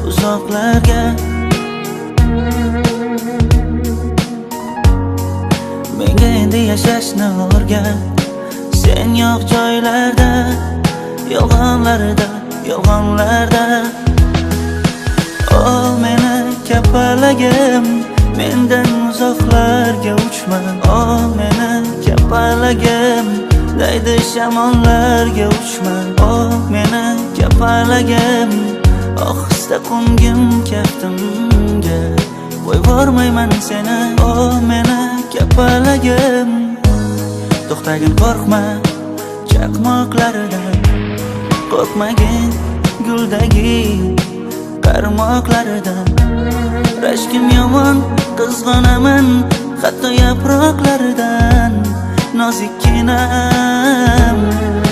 uzoqlarga. Menga endi yashashni o'rgat, sen yo'q joylarda, yolg'onlarda. O meni kapalagim, mendan uzoqlarga uchma. O meni kapalagim, daydi shamollarga uchma. O meni kapalagim, ohista qo'ngim kaftimga, qo'yvormayman seni. O meni kapalagim, to'xtagin qo'rqma chaqmoqlaridan, qo'rqmagin guldagi qarmoqlaridan. Rashkim yomon, qizg'onaman hatto yaproqlaridan. Nozikkinam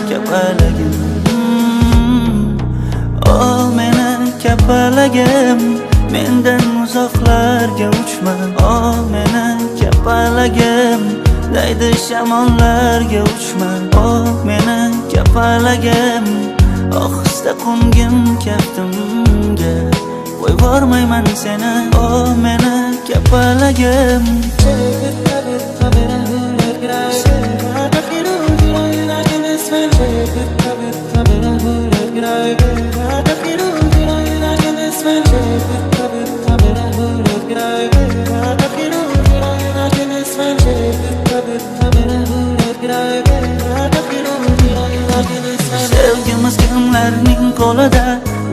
kapalagim, o meni kapalagim, mendan uzoqlarga uchma. O meni kapalagim, daydi shamollarga uchma. O meni kapalagim, ohista qo'ngim kaftimga, qo'yvormayman seni. O meni kapalagim. Sevgimiz kimlarning qo'lida,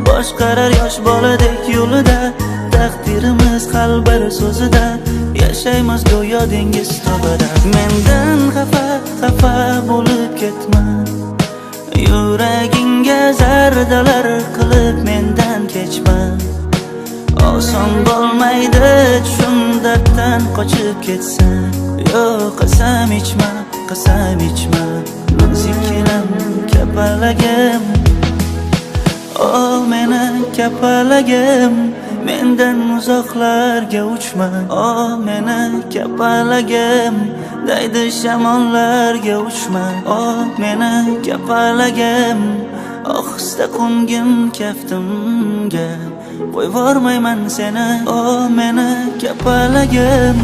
boshqarar yosh boladek yo'lida. Taqdirimiz qalbar so'zida, yashaymiz go'yo dengiz tubida. Mendan xafa bo'lib ketma, yuragingga zardalar qilib mendan kechma. Oson bo'lmaydi shundan qochib ketsan. Yo'q, qasam ichma, nozikkinam kapalagim. O meni kapalagim, mendan uzoqlarga uchma. O meni kapalagim, daydi shamollarga uchma. O meni kapalagim, ohista qo'ngim kaftimga, qo'yvormayman seni. O meni kapalagim.